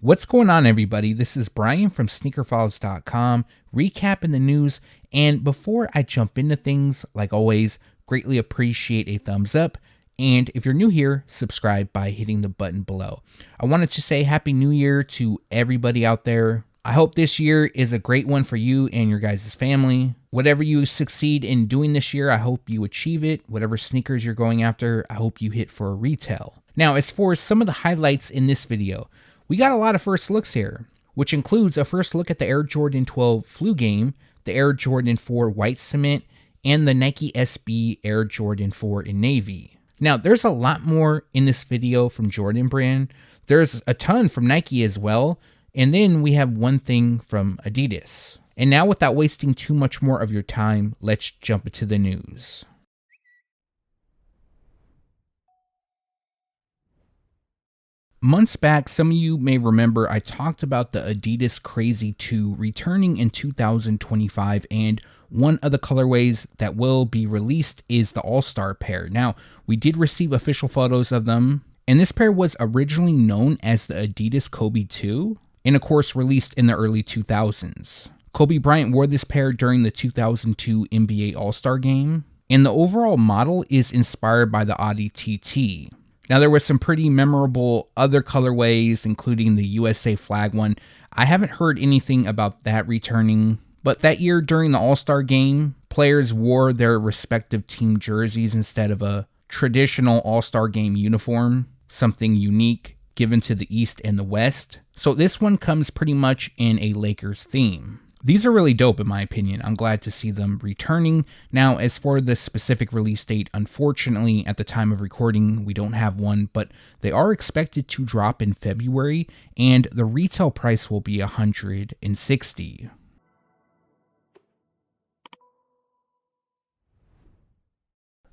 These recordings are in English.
What's going on, everybody? This is Brian from SneakerFiles.com, recapping the news. And before I jump into things, like always, greatly appreciate a thumbs up. And if you're new here, subscribe by hitting the button below. I wanted to say Happy New Year to everybody out there. I hope this year is a great one for you and your guys' family. Whatever you succeed in doing this year, I hope you achieve it. Whatever sneakers you're going after, I hope you hit for retail. Now, as for some of the highlights in this video, we got a lot of first looks here, which includes a first look at the Air Jordan 12 Flu Game, the Air Jordan 4 White Cement, and the Nike SB Air Jordan 4 in Navy. Now, there's a lot more in this video from Jordan Brand. There's a ton from Nike as well, and then we have one thing from ADIDAS. And now, without wasting too much more of your time, let's jump into the news. Months back, some of you may remember I talked about the ADIDAS Crazy 2 returning in 2025, and one of the colorways that will be released is the All-Star pair. Now, we did receive official photos of them, and this pair was originally known as the ADIDAS Kobe 2, and of course released in the early 2000s. Kobe Bryant wore this pair during the 2002 NBA All-Star Game, and the overall model is inspired by the Audi TT. Now, there was some pretty memorable other colorways, including the USA flag one. I haven't heard anything about that returning, but that year during the All-Star Game, players wore their respective team jerseys instead of a traditional All-Star Game uniform, something unique given to the East and the West. So this one comes pretty much in a Lakers theme. These are really dope in my opinion. I'm glad to see them returning. Now, as for the specific release date, unfortunately, at the time of recording, we don't have one, but they are expected to drop in February, and the retail price will be $160.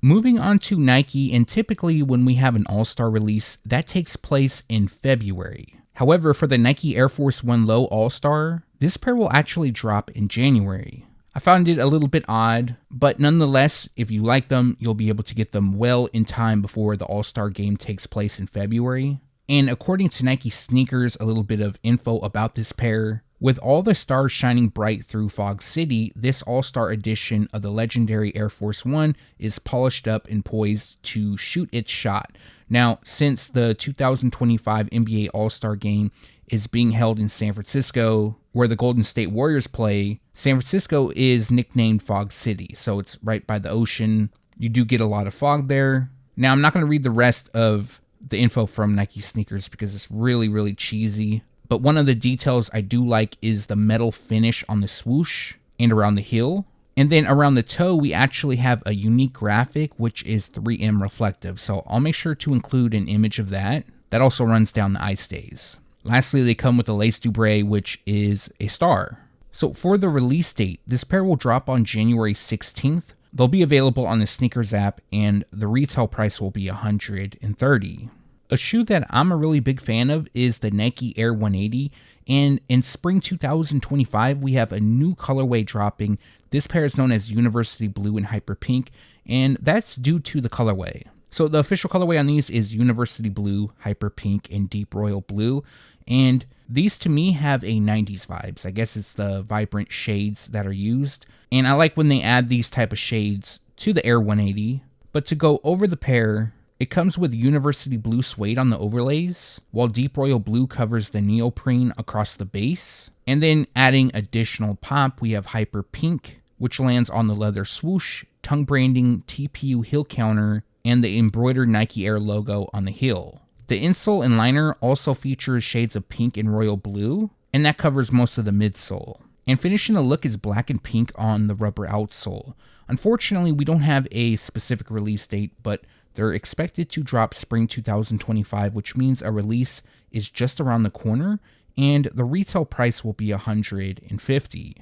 Moving on to Nike, and typically when we have an All-Star release, that takes place in February. However, for the Nike Air Force 1 Low All-Star, this pair will actually drop in January. I found it a little bit odd, but nonetheless, if you like them, you'll be able to get them well in time before the All-Star Game takes place in February. And according to Nike Sneakers, a little bit of info about this pair. With all the stars shining bright through Fog City, this All-Star edition of the legendary Air Force 1 is polished up and poised to shoot its shot. Now, since the 2025 NBA All-Star Game is being held in San Francisco, where the Golden State Warriors play, San Francisco is nicknamed Fog City, so it's right by the ocean. You do get a lot of fog there. Now, I'm not going to read the rest of the info from Nike Sneakers because it's really, really cheesy. But one of the details I do like is the metal finish on the swoosh and around the heel. And then around the toe, we actually have a unique graphic, which is 3M reflective. So I'll make sure to include an image of that. That also runs down the eye stays. Lastly, they come with a lace dubray, which is a star. So for the release date, this pair will drop on January 16th. They'll be available on the Sneakers app, and the retail price will be $130. A shoe that I'm a really big fan of is the Nike Air 180, and in spring 2025, we have a new colorway dropping. This pair is known as University Blue and Hyper Pink, and that's due to the colorway. So the official colorway on these is University Blue, Hyper Pink, and Deep Royal Blue, and these to me have a 90s vibes. I guess it's the vibrant shades that are used, and I like when they add these type of shades to the Air 180. But to go over the pair, it comes with University Blue suede on the overlays, while Deep Royal Blue covers the neoprene across the base. And then adding additional pop, we have Hyper Pink, which lands on the leather swoosh, tongue branding, TPU heel counter, and the embroidered Nike Air logo on the heel. The insole and liner also features shades of pink and royal blue, and that covers most of the midsole. And finishing the look is black and pink on the rubber outsole. Unfortunately, we don't have a specific release date, but they're expected to drop spring 2025, which means a release is just around the corner, and the retail price will be $150.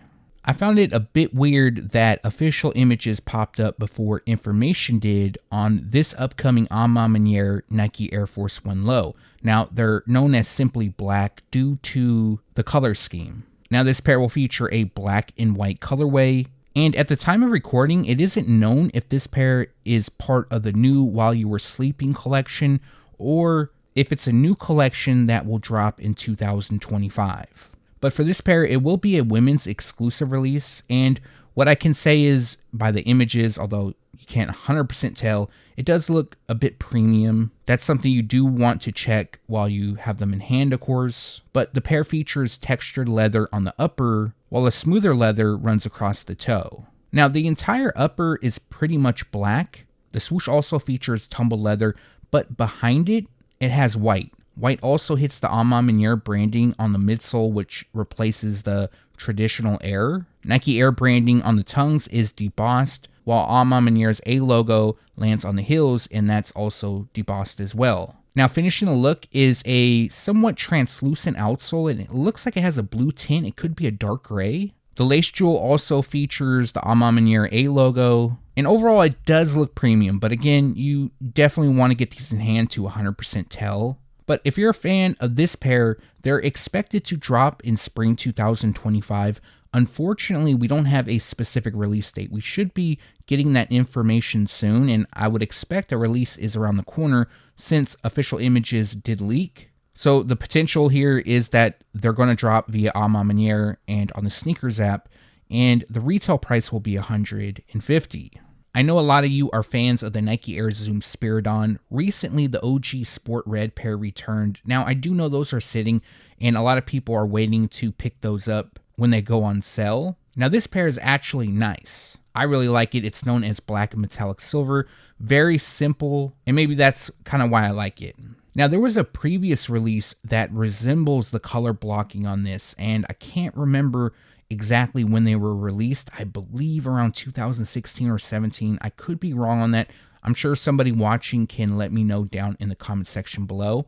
I found it a bit weird that official images popped up before information did on this upcoming A Ma Maniere Nike Air Force 1 Low. Now, they're known as simply black due to the color scheme. Now, this pair will feature a black and white colorway, and at the time of recording, it isn't known if this pair is part of the new While You Were Sleeping collection or if it's a new collection that will drop in 2025. But for this pair, it will be a women's exclusive release, and what I can say is, by the images, although you can't 100% tell, it does look a bit premium. That's something you do want to check while you have them in hand, of course. But the pair features textured leather on the upper, while a smoother leather runs across the toe. Now, the entire upper is pretty much black. The swoosh also features tumbled leather, but behind it, it has white. White also hits the A Ma Maniere branding on the midsole, which replaces the traditional Air. Nike Air branding on the tongues is debossed, while A Ma Maniere's A logo lands on the heels, and that's also debossed as well. Now, finishing the look is a somewhat translucent outsole, and it looks like it has a blue tint. It could be a dark gray. The lace jewel also features the A Ma Maniere A logo, and overall it does look premium, but again, you definitely want to get these in hand to 100% tell. But if you're a fan of this pair, they're expected to drop in spring 2025. Unfortunately, we don't have a specific release date. We should be getting that information soon, and I would expect a release is around the corner since official images did leak. So the potential here is that they're going to drop via A Ma Maniere and on the Sneakers app, and the retail price will be $150. I know a lot of you are fans of the Nike Air Zoom Spiridon. Recently, the OG Sport Red pair returned. Now, I do know those are sitting, and a lot of people are waiting to pick those up when they go on sale. Now, this pair is actually nice. I really like it. It's known as black and metallic silver. Very simple, and maybe that's kind of why I like it. Now, there was a previous release that resembles the color blocking on this, and I can't remember exactly when they were released. I believe around 2016 or 17. I could be wrong on that. I'm sure somebody watching can let me know down in the comment section below.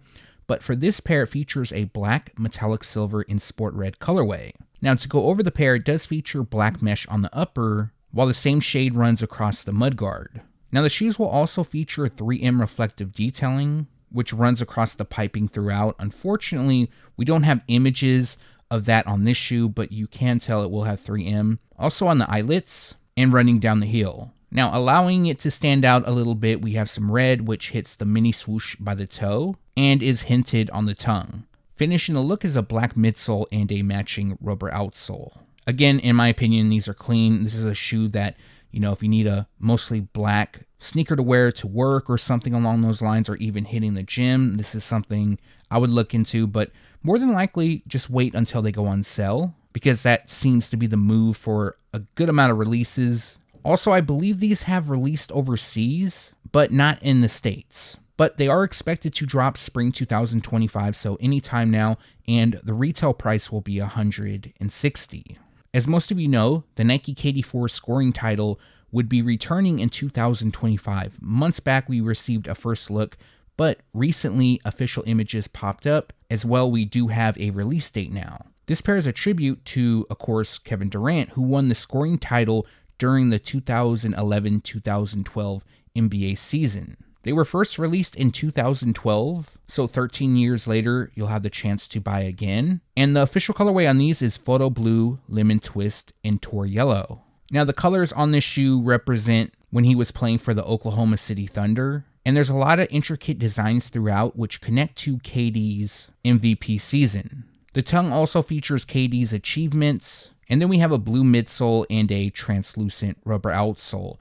But for this pair, it features a black metallic silver in sport red colorway. Now, to go over the pair, it does feature black mesh on the upper, while the same shade runs across the mudguard. Now, the shoes will also feature 3M reflective detailing, which runs across the piping throughout. Unfortunately, we don't have images of that on this shoe, but you can tell it will have 3M. Also on the eyelets and running down the heel. Now, allowing it to stand out a little bit, we have some red, which hits the mini swoosh by the toe and is hinted on the tongue. Finishing the look is a black midsole and a matching rubber outsole. Again, in my opinion, these are clean. This is a shoe that, you know, if you need a mostly black sneaker to wear to work or something along those lines, or even hitting the gym, this is something I would look into, but more than likely just wait until they go on sale, because that seems to be the move for a good amount of releases. Also, I believe these have released overseas, but not in the States. But they are expected to drop spring 2025, so anytime now, and the retail price will be $160. As most of you know, the Nike KD4 scoring title would be returning in 2025. Months back, we received a first look, but recently official images popped up. As well, we do have a release date now. This pair is a tribute to, of course, Kevin Durant, who won the scoring title during the 2011-2012 NBA season. They were first released in 2012, so 13 years later, you'll have the chance to buy again. And the official colorway on these is Photo Blue, Lemon Twist, and Tour Yellow. Now, the colors on this shoe represent when he was playing for the Oklahoma City Thunder, and there's a lot of intricate designs throughout which connect to KD's MVP season. The tongue also features KD's achievements, and then we have a blue midsole and a translucent rubber outsole.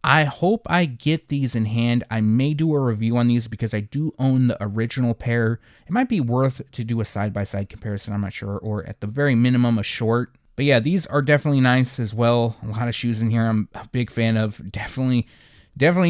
I hope I get these in hand. I may do a review on these because I do own the original pair. It might be worth to do a side-by-side comparison, I'm not sure, or at the very minimum a short. But yeah, these are definitely nice as well. A lot of shoes in here I'm a big fan of. Definitely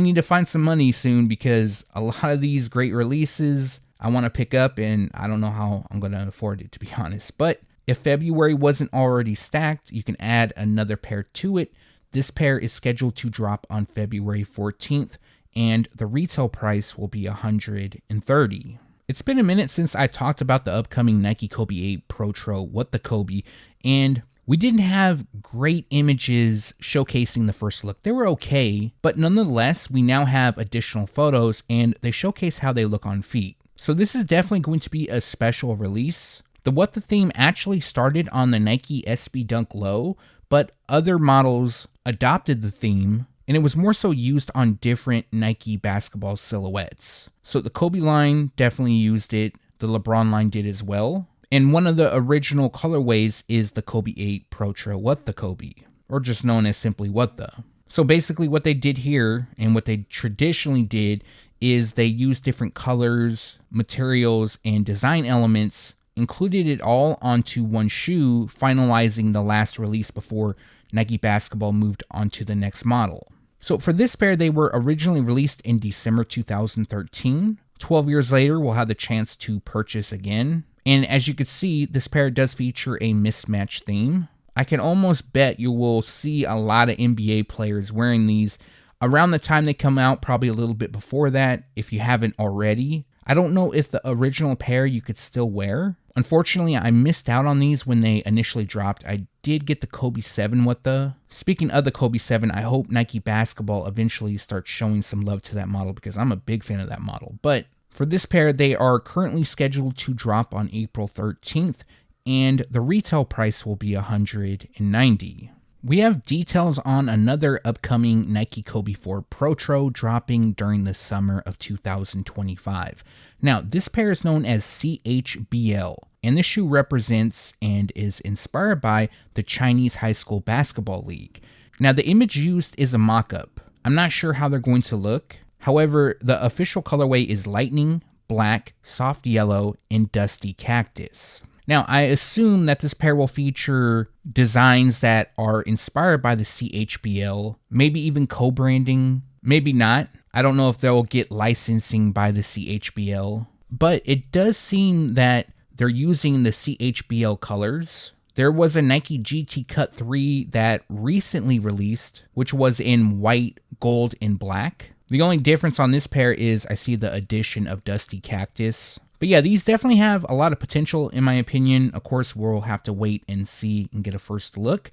need to find some money soon, because a lot of these great releases I want to pick up, and I don't know how I'm going to afford it, to be honest. But if February wasn't already stacked, you can add another pair to it. This pair is scheduled to drop on February 14th, and the retail price will be $130. It's been a minute since I talked about the upcoming Nike Kobe 8 Protro What The Kobe, and we didn't have great images showcasing the first look. They were okay, but nonetheless, we now have additional photos, and they showcase how they look on feet. So this is definitely going to be a special release. The What The theme actually started on the Nike SB Dunk Low, but other models adopted the theme and it was more so used on different Nike basketball silhouettes. So the Kobe line definitely used it, the LeBron line did as well, and one of the original colorways is the Kobe 8 Protro What The Kobe, or just known as simply What The. So basically what they did here, and what they traditionally did, is they used different colors, materials, and design elements, included it all onto one shoe, finalizing the last release before Nike Basketball moved on to the next model. So for this pair, they were originally released in December 2013. 12 years later, we'll have the chance to purchase again. And as you can see, this pair does feature a mismatch theme. I can almost bet you will see a lot of NBA players wearing these around the time they come out, probably a little bit before that, if you haven't already. I don't know if the original pair you could still wear. Unfortunately, I missed out on these when they initially dropped. I did get the Kobe 7 with the... Speaking of the Kobe 7, I hope Nike Basketball eventually starts showing some love to that model because I'm a big fan of that model. But for this pair, they are currently scheduled to drop on April 13th, and the retail price will be $190. We have details on another upcoming Nike Kobe 4 Protro dropping during the summer of 2025. Now, this pair is known as CHBL, and this shoe represents and is inspired by the Chinese High School Basketball League. Now, the image used is a mock-up. I'm not sure how they're going to look. However, the official colorway is lightning, black, soft yellow, and dusty cactus. Now, I assume that this pair will feature designs that are inspired by the CHBL, maybe even co-branding, maybe not. I don't know if they'll get licensing by the CHBL, but it does seem that they're using the CHBL colors. There was a Nike GT Cut 3 that recently released, which was in white, gold, and black. The only difference on this pair is I see the addition of Dusty Cactus. But yeah, these definitely have a lot of potential in my opinion. Of course, we'll have to wait and see and get a first look.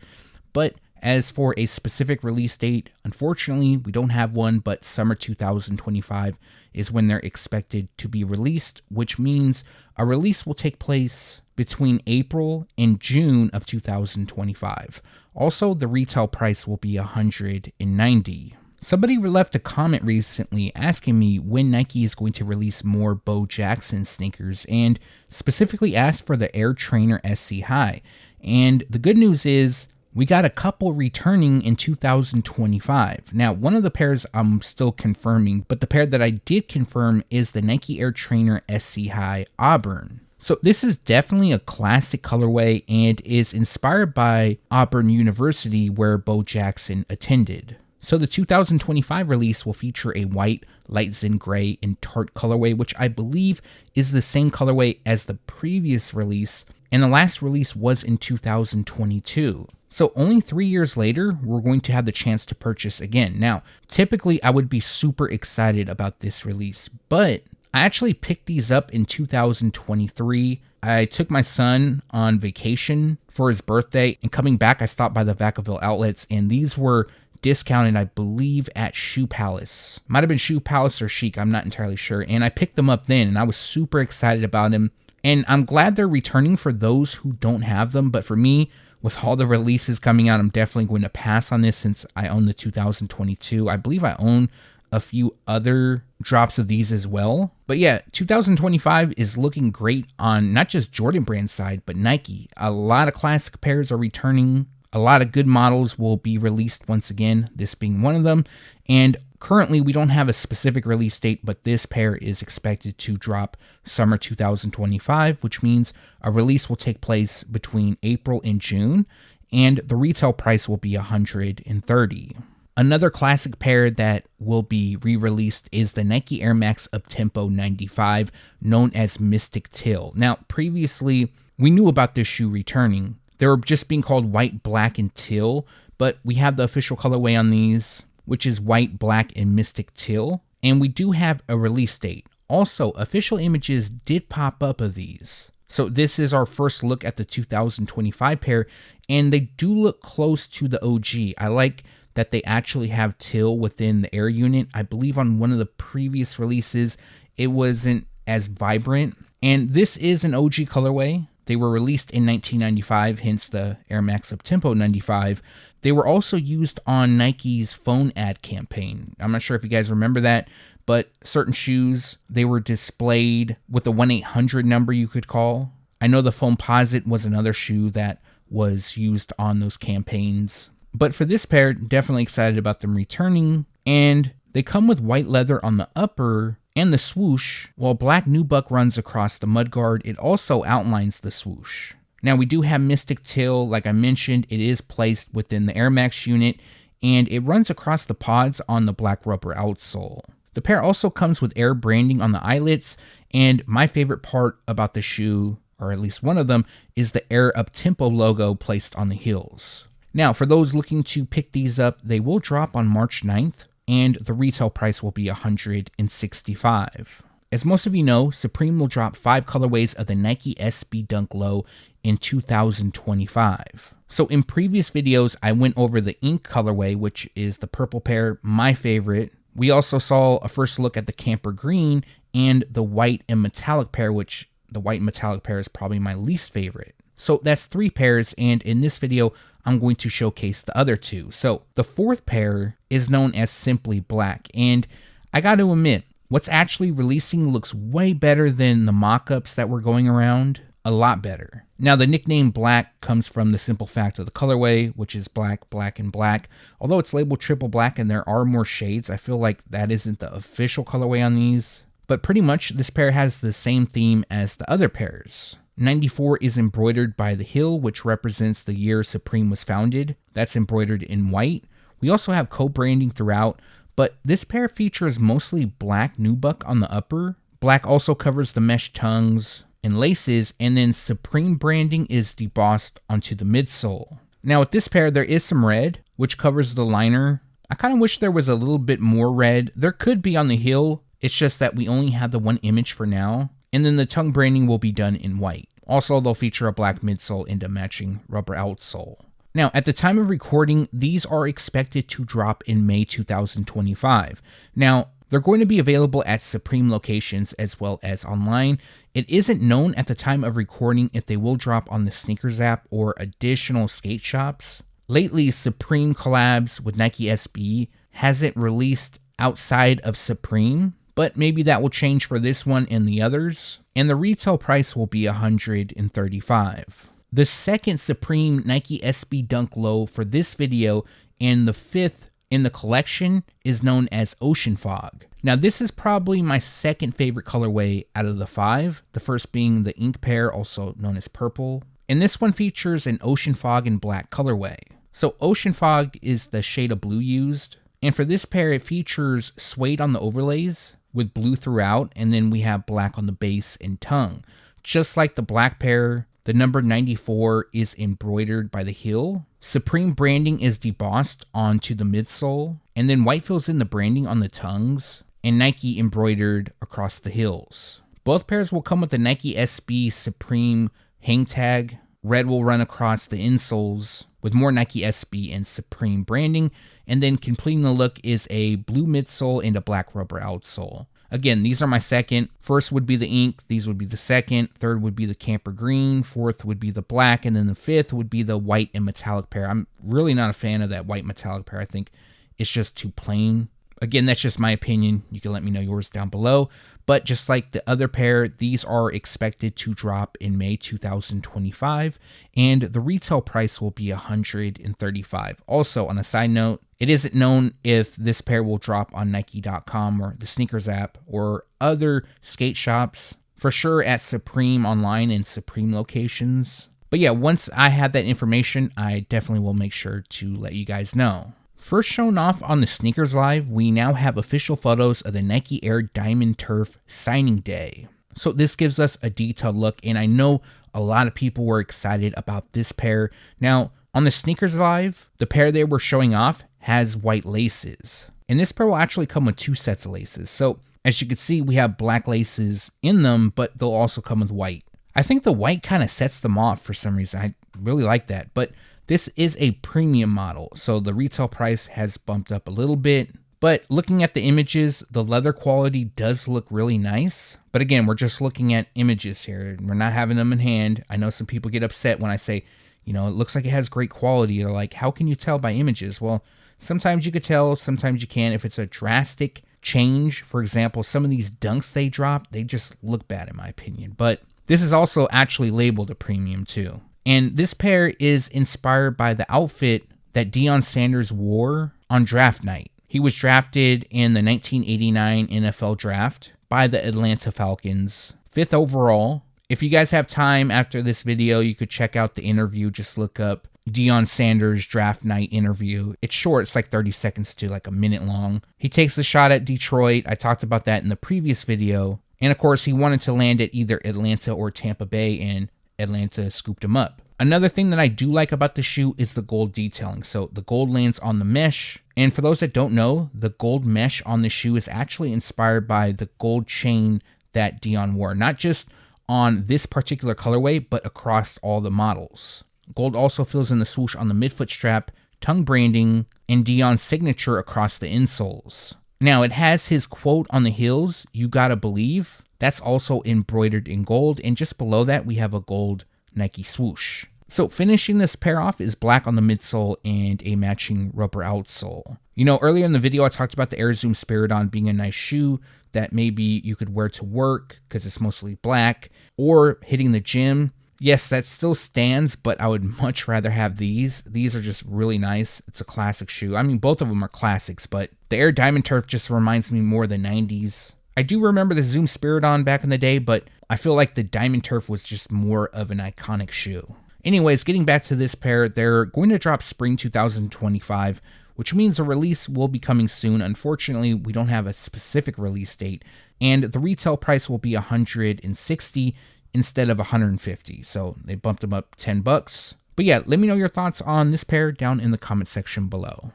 But as for a specific release date, unfortunately, we don't have one, but summer 2025 is when they're expected to be released, which means a release will take place between April and June of 2025. Also, the retail price will be $190. Somebody left a comment recently asking me when Nike is going to release more Bo Jackson sneakers and specifically asked for the Air Trainer SC High. And the good news is we got a couple returning in 2025. Now, one of the pairs I'm still confirming, but the pair that I did confirm is the Nike Air Trainer SC High Auburn. So this is definitely a classic colorway and is inspired by Auburn University where Bo Jackson attended. So the 2025 release will feature a white, light zen gray, and tart colorway, which I believe is the same colorway as the previous release, and the last release was in 2022. So only 3 years later, we're going to have the chance to purchase again. Now, typically I would be super excited about this release, but I actually picked these up in 2023. I took my son on vacation for his birthday, and coming back, I stopped by the Vacaville outlets, and these were discounted, I believe, at Shoe Palace. Might have been Shoe Palace or Chic, I'm not entirely sure. And I picked them up then, and I was super excited about them. And I'm glad they're returning for those who don't have them. But for me, with all the releases coming out, I'm definitely going to pass on this since I own the 2022. I believe I own a few other drops of these as well. But yeah, 2025 is looking great on not just Jordan brand side, but Nike. A lot of classic pairs are returning. A lot of good models will be released once again, this being one of them. And currently, we don't have a specific release date, but this pair is expected to drop summer 2025, which means a release will take place between April and June, and the retail price will be $130. Another classic pair that will be re-released is the Nike Air Max Uptempo 95, known as Mystic Teal. Now, previously, we knew about this shoe returning. They were just being called white, black, and teal, but we have the official colorway on these, which is white, black, and Mystic Teal, and we do have a release date. Also, official images did pop up of these. So this is our first look at the 2025 pair, and they do look close to the OG. I like that they actually have teal within the air unit. I believe on one of the previous releases, it wasn't as vibrant, and this is an OG colorway. They were released in 1995, hence the Air Max Uptempo 95. They were also used on Nike's phone ad campaign. I'm not sure if you guys remember that, but certain shoes, they were displayed with a 1-800 number you could call. I know the Foamposite was another shoe that was used on those campaigns. But for this pair, definitely excited about them returning. And they come with white leather on the upper and the swoosh. While black nubuck runs across the mudguard, it also outlines the swoosh. Now we do have Mystic Teal, like I mentioned, it is placed within the Air Max unit, and it runs across the pods on the black rubber outsole. The pair also comes with Air branding on the eyelets, and my favorite part about the shoe, or at least one of them, is the Air Uptempo logo placed on the heels. Now, for those looking to pick these up, they will drop on March 9th, and the retail price will be $165. As most of you know, Supreme will drop 5 colorways of the Nike SB Dunk Low in 2025. So in previous videos, I went over the ink colorway, which is the purple pair, my favorite. We also saw a first look at the camper green and the white and metallic pair, which the white and metallic pair is probably my least favorite. So that's 3 pairs, and in this video, I'm going to showcase the other 2. So the 4th pair is known as Simply Black, and I got to admit, what's actually releasing looks way better than the mock-ups that were going around. A lot better. Now the nickname black comes from the simple fact of the colorway, which is black, black, and black. Although it's labeled triple black and there are more shades, I feel like that isn't the official colorway on these. But pretty much this pair has the same theme as the other pairs. 94 is embroidered by the heel, which represents the year Supreme was founded. That's embroidered in white. We also have co-branding throughout, but this pair features mostly black nubuck on the upper. Black also covers the mesh tongues and laces, and then Supreme branding is debossed onto the midsole. Now with this pair, there is some red, which covers the liner. I kind of wish there was a little bit more red. There could be on the heel. It's just that we only have the one image for now. And then the tongue branding will be done in white. Also, they'll feature a black midsole and a matching rubber outsole. Now, at the time of recording, these are expected to drop in May 2025. Now, they're going to be available at Supreme locations as well as online. It isn't known at the time of recording if they will drop on the Sneakers app or additional skate shops. Lately, Supreme collabs with Nike SB hasn't released outside of Supreme, but maybe that will change for this one and the others. And the retail price will be $135. The second Supreme Nike SB Dunk Low for this video and the 5th in the collection is known as Ocean Fog. Now this is probably my second favorite colorway out of the 5, the first being the ink pair, also known as purple. And this one features an Ocean Fog in black colorway. So Ocean Fog is the shade of blue used. And for this pair, it features suede on the overlays with blue throughout, and then we have black on the base and tongue. Just like the black pair, the number 94 is embroidered by the heel. Supreme branding is debossed onto the midsole, and then white fills in the branding on the tongues, and Nike embroidered across the heels. Both pairs will come with the Nike SB Supreme hang tag. Red will run across the insoles with more Nike SB and Supreme branding, and then completing the look is a blue midsole and a black rubber outsole. Again, these are my second. First would be the ink, these would be the second, third would be the camper green, fourth would be the black, and then the 5th would be the white and metallic pair. I'm really not a fan of that white metallic pair. I think it's just too plain. Again, that's just my opinion. You can let me know yours down below. But just like the other pair, these are expected to drop in May 2025, and the retail price will be $135. Also, on a side note, it isn't known if this pair will drop on Nike.com or the Sneakers app or other skate shops. For sure at Supreme online and Supreme locations. But yeah, once I have that information, I definitely will make sure to let you guys know. First shown off on the Sneakers Live, we now have official photos of the Nike Air Diamond Turf signing day. So this gives us a detailed look, and I know a lot of people were excited about this pair. Now, on the Sneakers Live, the pair they were showing off has white laces. And this pair will actually come with 2 sets of laces. So, as you can see, we have black laces in them, but they'll also come with white. I think the white kind of sets them off for some reason. I really like that, but this is a premium model, so the retail price has bumped up a little bit. But looking at the images, the leather quality does look really nice. But again, we're just looking at images here. We're not having them in hand. I know some people get upset when I say, You know, it looks like it has great quality. You're like, how can you tell by images? Well, sometimes you could tell, sometimes you can't. If it's a drastic change, for example, some of these dunks they drop, they just look bad in my opinion. But this is also actually labeled a premium too. And this pair is inspired by the outfit that Deion Sanders wore on draft night. He was drafted in the 1989 NFL draft by the Atlanta Falcons, 5th overall. If you guys have time after this video, you could check out the interview. Just look up Deion Sanders draft night interview. It's short. It's like 30 seconds to like a minute long. He takes the shot at Detroit. I talked about that in the previous video. And of course, he wanted to land at either Atlanta or Tampa Bay, and Atlanta scooped him up. Another thing that I do like about the shoe is the gold detailing. So the gold lands on the mesh. And for those that don't know, the gold mesh on the shoe is actually inspired by the gold chain that Deion wore. Not just on this particular colorway, but across all the models. Gold also fills in the swoosh on the midfoot strap, tongue branding, and Deion's signature across the insoles. Now, it has his quote on the heels, "You gotta believe." That's also embroidered in gold, and just below that, we have a gold Nike swoosh. So finishing this pair off is black on the midsole and a matching rubber outsole. You know, earlier in the video, I talked about the Air Zoom Spiridon being a nice shoe that maybe you could wear to work because it's mostly black, or hitting the gym. Yes, that still stands, but I would much rather have these. These are just really nice. It's a classic shoe. I mean, both of them are classics, but the Air Diamond Turf just reminds me more of the 90s. I do remember the Zoom Spiridon back in the day, but I feel like the Diamond Turf was just more of an iconic shoe. Anyways, getting back to this pair, they're going to drop spring 2025, which means a release will be coming soon. Unfortunately, we don't have a specific release date, and the retail price will be $160 instead of $150. So they bumped them up $10. But yeah, let me know your thoughts on this pair down in the comment section below.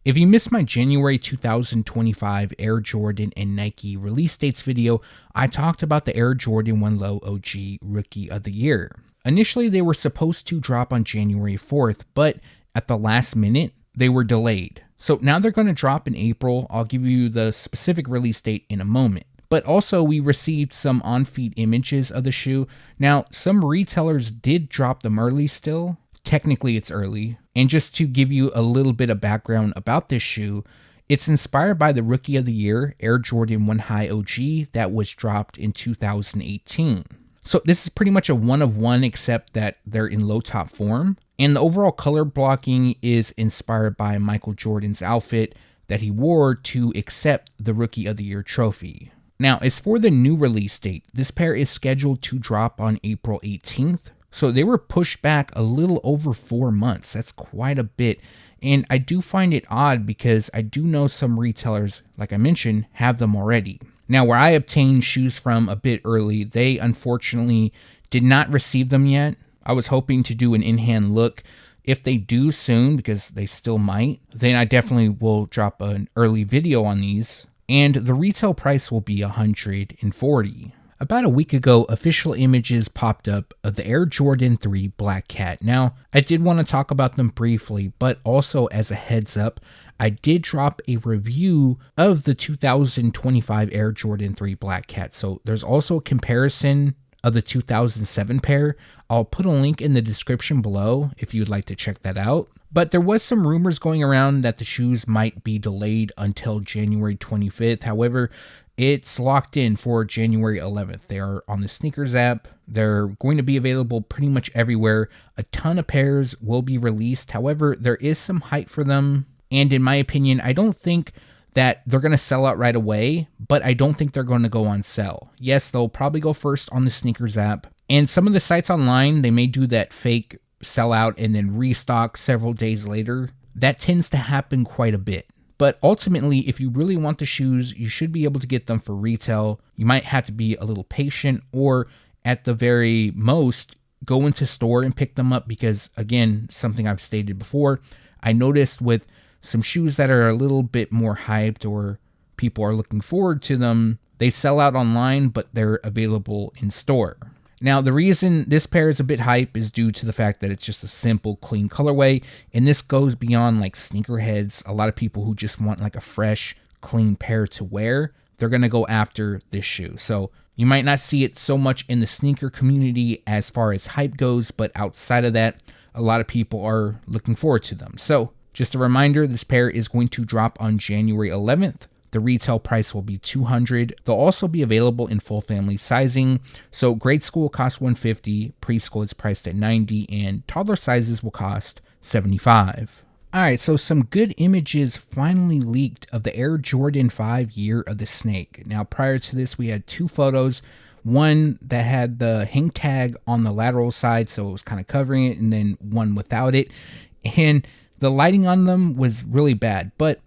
If you missed my January 2025 Air Jordan and Nike release dates video, I talked about the Air Jordan 1 Low OG Rookie of the Year. Initially, they were supposed to drop on January 4th, but at the last minute, they were delayed. So now they're going to drop in April. I'll give you the specific release date in a moment. But also, we received some on-feet images of the shoe. Now, some retailers did drop them early still. Technically, it's early. And just to give you a little bit of background about this shoe, it's inspired by the Rookie of the Year Air Jordan 1 High OG that was dropped in 2018. So this is pretty much a one of one, except that they're in low top form. And the overall color blocking is inspired by Michael Jordan's outfit that he wore to accept the Rookie of the Year trophy. Now, as for the new release date, this pair is scheduled to drop on April 18th. So they were pushed back a little over 4 months. That's quite a bit. And I do find it odd because I do know some retailers, like I mentioned, have them already. Now, where I obtained shoes from a bit early, they unfortunately did not receive them yet. I was hoping to do an in-hand look. If they do soon, because they still might, then I definitely will drop an early video on these. And the retail price will be $140. About a week ago, official images popped up of the Air Jordan 3 Black Cat. Now, I did want to talk about them briefly, but also as a heads up, I did drop a review of the 2025 Air Jordan 3 Black Cat. So there's also a comparison of the 2007 pair. I'll put a link in the description below if you'd like to check that out. But there was some rumors going around that the shoes might be delayed until January 25th. However, it's locked in for January 11th. They are on the Sneakers app. They're going to be available pretty much everywhere. A ton of pairs will be released. However, there is some hype for them. And in my opinion, I don't think that they're going to sell out right away, but I don't think they're going to go on sale. Yes, they'll probably go first on the Sneakers app. And some of the sites online, they may do that fake sell out and then restock several days later. That tends to happen quite a bit. But ultimately, if you really want the shoes, you should be able to get them for retail. You might have to be a little patient, or at the very most, go into store and pick them up because, again, something I've stated before, I noticed with some shoes that are a little bit more hyped or people are looking forward to them, they sell out online, but they're available in store. Now, the reason this pair is a bit hype is due to the fact that it's just a simple, clean colorway, and this goes beyond like sneakerheads. A lot of people who just want like a fresh, clean pair to wear, they're going to go after this shoe. So you might not see it so much in the sneaker community as far as hype goes, but outside of that, a lot of people are looking forward to them. So just a reminder, this pair is going to drop on January 11th. The retail price will be $200. They'll also be available in full family sizing. So grade school costs $150, preschool is priced at $90, and toddler sizes will cost $75. Alright, so some good images finally leaked of the Air Jordan 5 Year of the Snake. Now prior to this, we had two photos. One that had the hang tag on the lateral side, so it was kind of covering it, and then one without it. And the lighting on them was really bad, but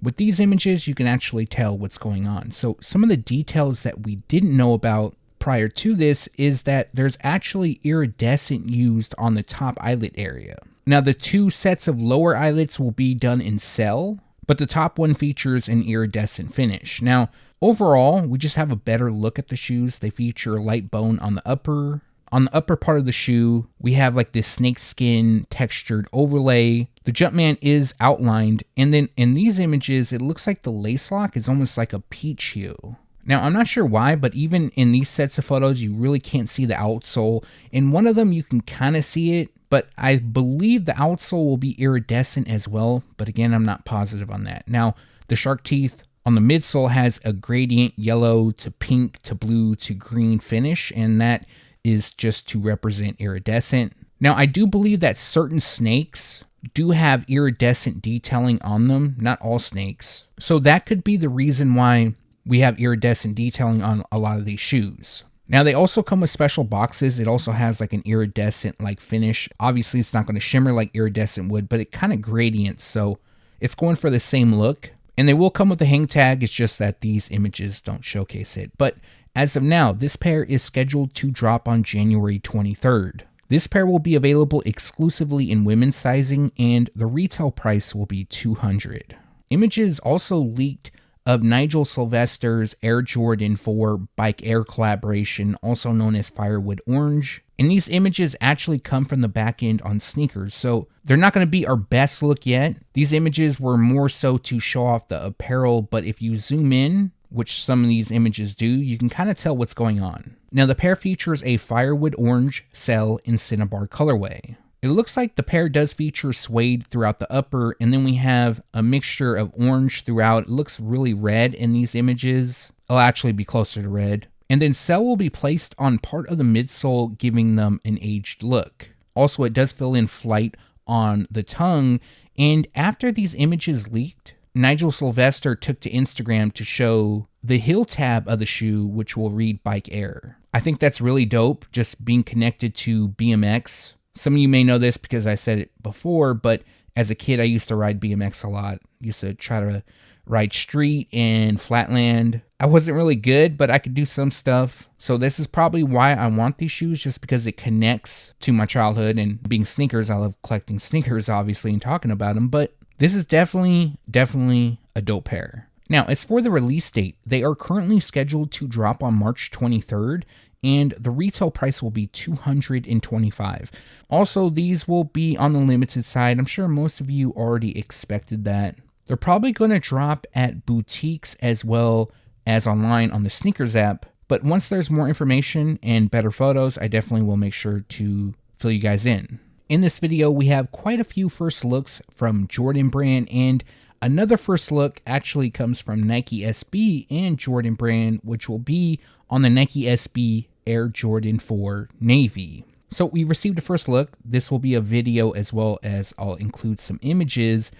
with these images, you can actually tell what's going on. So some of the details that we didn't know about prior to this is that there's actually iridescent used on the top eyelet area. Now the two sets of lower eyelets will be done in cell, but the top one features an iridescent finish. Now overall, we just have a better look at the shoes. They feature light bone on the upper. On the upper part of the shoe, we have like this snakeskin textured overlay. The Jumpman is outlined, and then in these images, it looks like the lace lock is almost like a peach hue. Now, I'm not sure why, but even in these sets of photos, you really can't see the outsole. In one of them, you can kind of see it, but I believe the outsole will be iridescent as well. But again, I'm not positive on that. Now, the shark teeth on the midsole has a gradient yellow to pink to blue to green finish, and that is just to represent iridescent. Now, I do believe that certain snakes do have iridescent detailing on them, not all snakes. So that could be the reason why we have iridescent detailing on a lot of these shoes. Now, they also come with special boxes. It also has like an iridescent like finish. Obviously, it's not going to shimmer like iridescent would, but it kind of gradients, so it's going for the same look. And they will come with a hang tag. It's just that these images don't showcase it. But as of now, this pair is scheduled to drop on January 23rd. This pair will be available exclusively in women's sizing, and the retail price will be $200. Images also leaked of Nigel Sylvester's Air Jordan 4 Bike Air collaboration, also known as Firewood Orange. And these images actually come from the back end on sneakers, so they're not going to be our best look yet. These images were more so to show off the apparel, but if you zoom in, which some of these images do, you can kind of tell what's going on. Now, the pair features a Firewood Orange, Cell, and Cinnabar colorway. It looks like the pair does feature suede throughout the upper, and then we have a mixture of orange throughout. It looks really red in these images. It'll actually be closer to red. And then Cell will be placed on part of the midsole, giving them an aged look. Also, it does fill in flight on the tongue, and after these images leaked, Nigel Sylvester took to Instagram to show the heel tab of the shoe, which will read Bike Air. I think that's really dope, just being connected to BMX. Some of you may know this because I said it before, but as a kid, I used to ride BMX a lot. Used to try to ride street and flatland. I wasn't really good, but I could do some stuff. So this is probably why I want these shoes, just because it connects to my childhood and being sneakers. I love collecting sneakers, obviously, and talking about them, but this is definitely a dope pair. Now, as for the release date, they are currently scheduled to drop on March 23rd, and the retail price will be $225. Also, these will be on the limited side. I'm sure most of you already expected that. They're probably going to drop at boutiques as well as online on the Sneakers app, but once there's more information and better photos, I definitely will make sure to fill you guys in. In this video, we have quite a few first looks from Jordan Brand, and another first look actually comes from Nike SB and Jordan Brand, which will be on the Nike SB Air Jordan 4 Navy. So we received a first look. This will be a video as well as I'll include some images,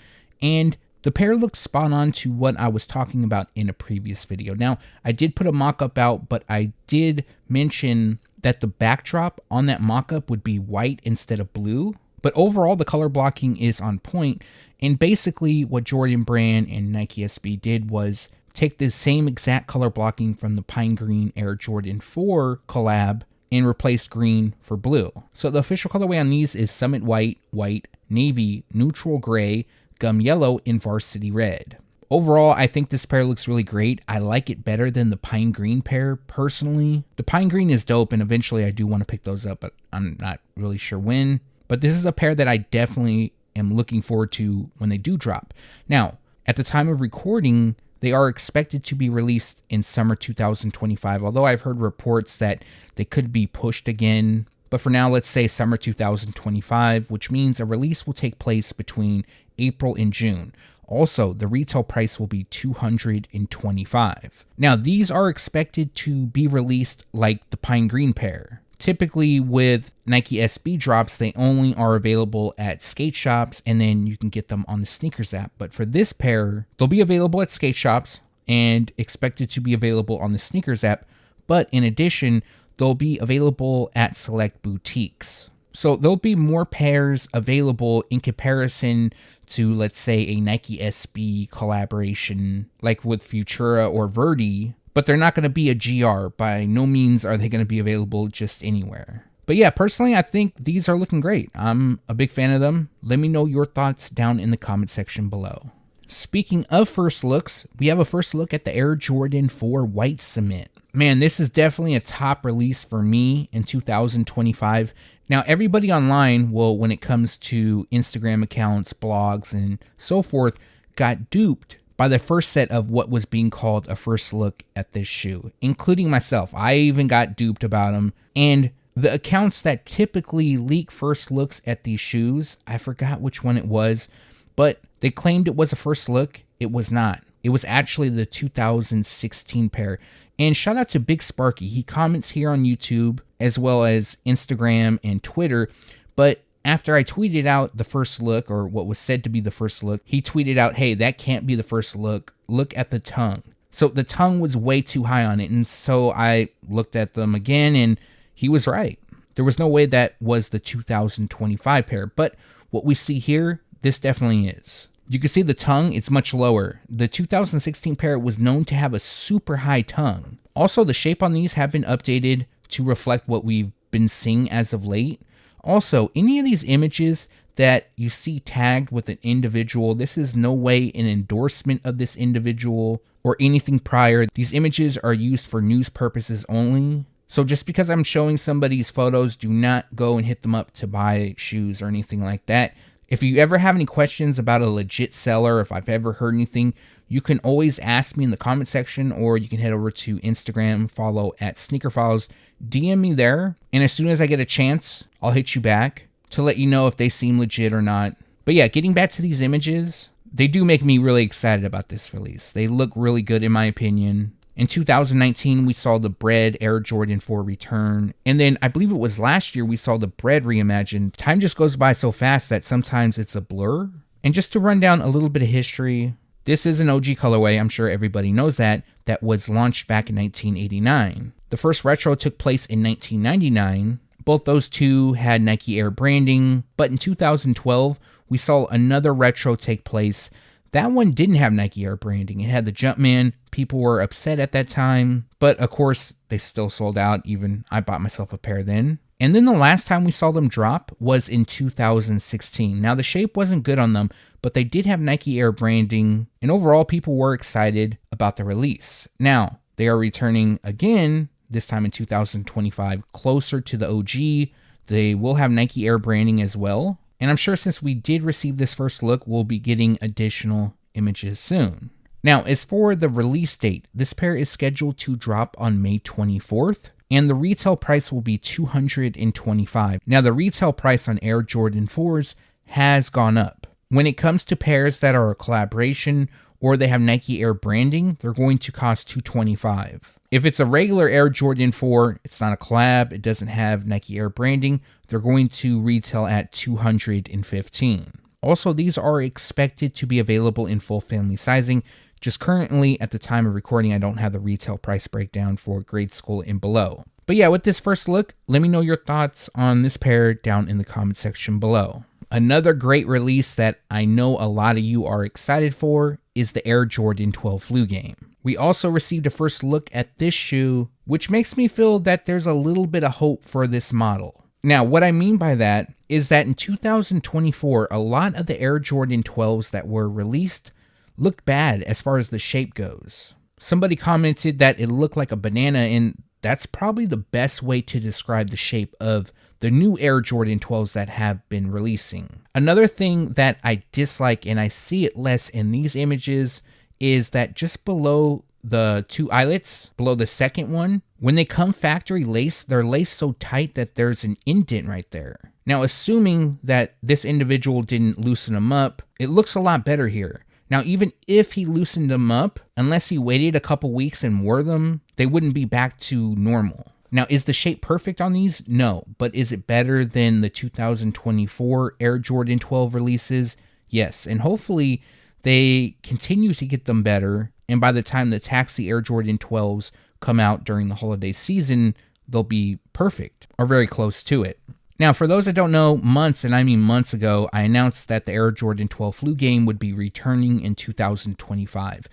and the pair looks spot on to what I was talking about in a previous video. Now, I did put a mock-up out, but I did mention that the backdrop on that mock-up would be white instead of blue. But overall, the color blocking is on point. And basically, what Jordan Brand and Nike SB did was take the same exact color blocking from the Pine Green Air Jordan 4 collab and replaced green for blue. So the official colorway on these is Summit White, White, Navy, Neutral Gray, Gum Yellow, and Varsity Red. Overall, I think this pair looks really great. I like it better than the Pine Green pair, personally. The Pine Green is dope, and eventually I do want to pick those up, but I'm not really sure when. But this is a pair that I definitely am looking forward to when they do drop. Now, at the time of recording, They are expected to be released in summer 2025, although I've heard reports that they could be pushed again. But for now, let's say summer 2025, which means a release will take place between April and June. Also, the retail price will be $225. Now, these are expected to be released like the Pine Green pair. Typically with Nike SB drops, they only are available at skate shops, and then you can get them on the sneakers app. But for this pair, they'll be available at skate shops and expected to be available on the sneakers app. But in addition, they'll be available at select boutiques. So there'll be more pairs available in comparison to, let's say, a Nike SB collaboration like with Futura or Verdi, but they're not going to be a GR. By no means are they going to be available just anywhere. But yeah, personally, I think these are looking great. I'm a big fan of them. Let me know your thoughts down in the comment section below. Speaking of first looks, we have a first look at the Air Jordan 4 White Cement. Man, this is definitely a top release for me in 2025. Now, everybody online, well, when it comes to Instagram accounts, blogs, and so forth, got duped by the first set of what was being called a first look at this shoe, including myself. I even got duped about them. And the accounts that typically leak first looks at these shoes, I forgot which one it was, but they claimed it was a first look. It was not. It was actually the 2016 pair. And shout out to Big Sparky. He comments here on YouTube as well as Instagram and Twitter. But after I tweeted out the first look, or what was said to be the first look, he tweeted out, hey, that can't be the first look. Look at the tongue. So the tongue was way too high on it. And so I looked at them again, and he was right. There was no way that was the 2025 pair. But what we see here, this definitely is. You can see the tongue, it's much lower. The 2016 pair was known to have a super high tongue. Also, the shape on these have been updated to reflect what we've been seeing as of late. Also, any of these images that you see tagged with an individual, this is no way an endorsement of this individual or anything prior. These images are used for news purposes only. So just because I'm showing somebody's photos, do not go and hit them up to buy shoes or anything like that. If you ever have any questions about a legit seller, if I've ever heard anything, you can always ask me in the comment section, or you can head over to Instagram, follow at SneakerFiles, DM me there, and as soon as I get a chance, I'll hit you back to let you know if they seem legit or not. But yeah, getting back to these images, they do make me really excited about this release. They look really good in my opinion. In 2019, we saw the Bread Air Jordan 4 return. And then I believe it was last year we saw the Bread reimagined. Time just goes by so fast that sometimes it's a blur. And just to run down a little bit of history, this is an OG colorway, I'm sure everybody knows that was launched back in 1989. The first retro took place in 1999. Both those two had Nike Air branding. But in 2012, we saw another retro take place. That one didn't have Nike Air branding. It had the Jumpman. People were upset at that time, but of course, they still sold out. Even I bought myself a pair then. And then the last time we saw them drop was in 2016. Now, the shape wasn't good on them, but they did have Nike Air branding, and overall, people were excited about the release. Now, they are returning again, this time in 2025, closer to the OG. They will have Nike Air branding as well. And I'm sure since we did receive this first look, we'll be getting additional images soon. Now, as for the release date, this pair is scheduled to drop on May 24th, and the retail price will be $225. Now, the retail price on Air Jordan 4s has gone up. When it comes to pairs that are a collaboration or they have Nike Air branding, they're going to cost $225. If it's a regular Air Jordan 4, it's not a collab, it doesn't have Nike Air branding, they're going to retail at $215. Also, these are expected to be available in full family sizing. Just currently, at the time of recording, I don't have the retail price breakdown for grade school and below. But yeah, with this first look, let me know your thoughts on this pair down in the comment section below. Another great release that I know a lot of you are excited for is the Air Jordan 12 Flu Game. We also received a first look at this shoe, which makes me feel that there's a little bit of hope for this model. Now, what I mean by that is that in 2024, a lot of the Air Jordan 12s that were released looked bad as far as the shape goes. Somebody commented that it looked like a banana, and that's probably the best way to describe the shape of the new Air Jordan 12s that have been releasing. Another thing that I dislike, and I see it less in these images, is that just below the two eyelets, below the second one, when they come factory laced, they're laced so tight that there's an indent right there. Now, assuming that this individual didn't loosen them up, it looks a lot better here. Now, even if he loosened them up, unless he waited a couple weeks and wore them, they wouldn't be back to normal. Now, is the shape perfect on these? No, but is it better than the 2024 Air Jordan 12 releases? Yes, and hopefully they continue to get them better, and by the time the Taxi Air Jordan 12s come out during the holiday season, they'll be perfect, or very close to it. Now, for those that don't know, months, and I mean months ago, I announced that the Air Jordan 12 flu game would be returning in 2025.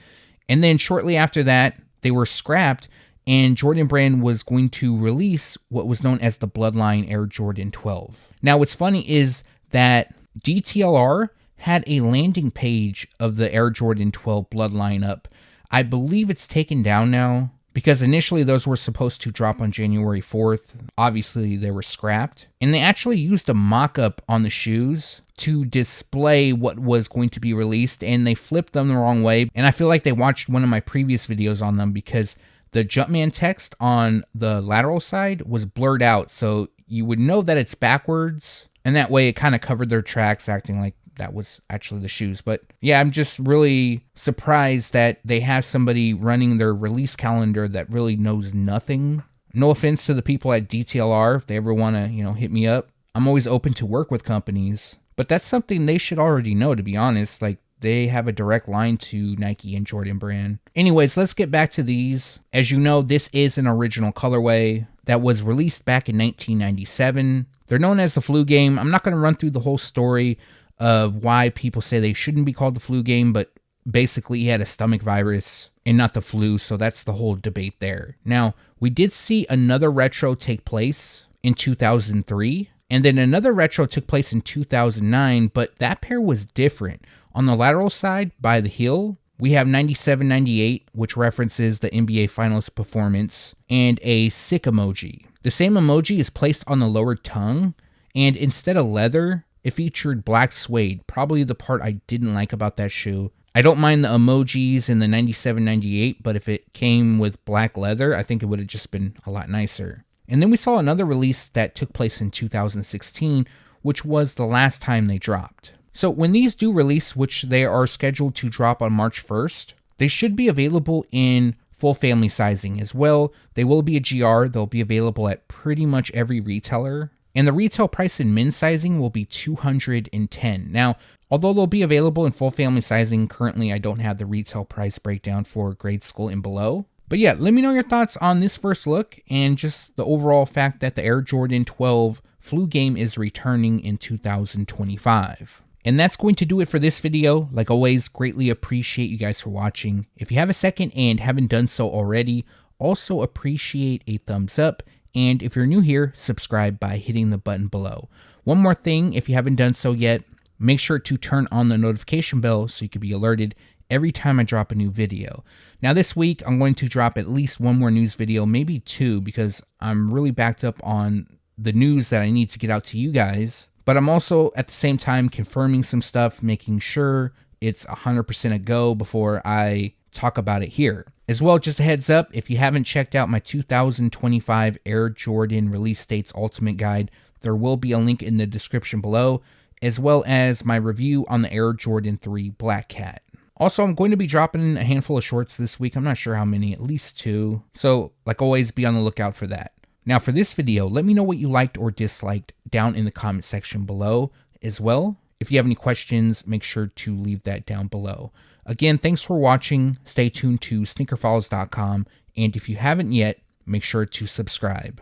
And then shortly after that, they were scrapped, and Jordan Brand was going to release what was known as the Bloodline Air Jordan 12. Now, what's funny is that DTLR had a landing page of the Air Jordan 12 Bloodline up. I believe it's taken down now, because initially those were supposed to drop on January 4th. Obviously, they were scrapped. And they actually used a mock-up on the shoes to display what was going to be released, and they flipped them the wrong way. And I feel like they watched one of my previous videos on them, because the Jumpman text on the lateral side was blurred out, so you would know that it's backwards. And that way it kind of covered their tracks, acting like that was actually the shoes. But yeah, I'm just really surprised that they have somebody running their release calendar that really knows nothing. No offense to the people at DTLR. If they ever want to, hit me up, I'm always open to work with companies. But that's something they should already know, to be honest. Like, they have a direct line to Nike and Jordan Brand. Anyways, let's get back to these. As you know, this is an original colorway that was released back in 1997. They're known as the flu game. I'm not going to run through the whole story of why people say they shouldn't be called the flu game, but basically he had a stomach virus and not the flu, so that's the whole debate there. Now, we did see another retro take place in 2003, and then another retro took place in 2009, but that pair was different. On the lateral side, by the heel, we have 97-98, which references the NBA Finals performance, and a sick emoji. The same emoji is placed on the lower tongue, and instead of leather, it featured black suede, probably the part I didn't like about that shoe. I don't mind the emojis in the 97-98, but if it came with black leather, I think it would have just been a lot nicer. And then we saw another release that took place in 2016, which was the last time they dropped. So when these do release, which they are scheduled to drop on March 1st, they should be available in full family sizing as well. They will be a GR. They'll be available at pretty much every retailer. And the retail price in men's sizing will be $210. Now, although they'll be available in full family sizing, currently I don't have the retail price breakdown for grade school and below. But yeah, let me know your thoughts on this first look and just the overall fact that the Air Jordan 12 flu game is returning in 2025. And that's going to do it for this video. Like always, greatly appreciate you guys for watching. If you have a second and haven't done so already, also appreciate a thumbs up. And if you're new here, subscribe by hitting the button below. One more thing, if you haven't done so yet, make sure to turn on the notification bell so you can be alerted every time I drop a new video. Now this week, I'm going to drop at least one more news video, maybe two, because I'm really backed up on the news that I need to get out to you guys. But I'm also at the same time confirming some stuff, making sure it's 100% a go before I talk about it here. As well, just a heads up, if you haven't checked out my 2025 Air Jordan Release Dates Ultimate Guide, there will be a link in the description below, as well as my review on the Air Jordan 3 Black Cat. Also, I'm going to be dropping a handful of shorts this week. I'm not sure how many, at least 2. So, like always, be on the lookout for that. Now, for this video, let me know what you liked or disliked down in the comment section below. As well, if you have any questions, make sure to leave that down below. Again, thanks for watching. Stay tuned to SneakerFiles.com. And if you haven't yet, make sure to subscribe.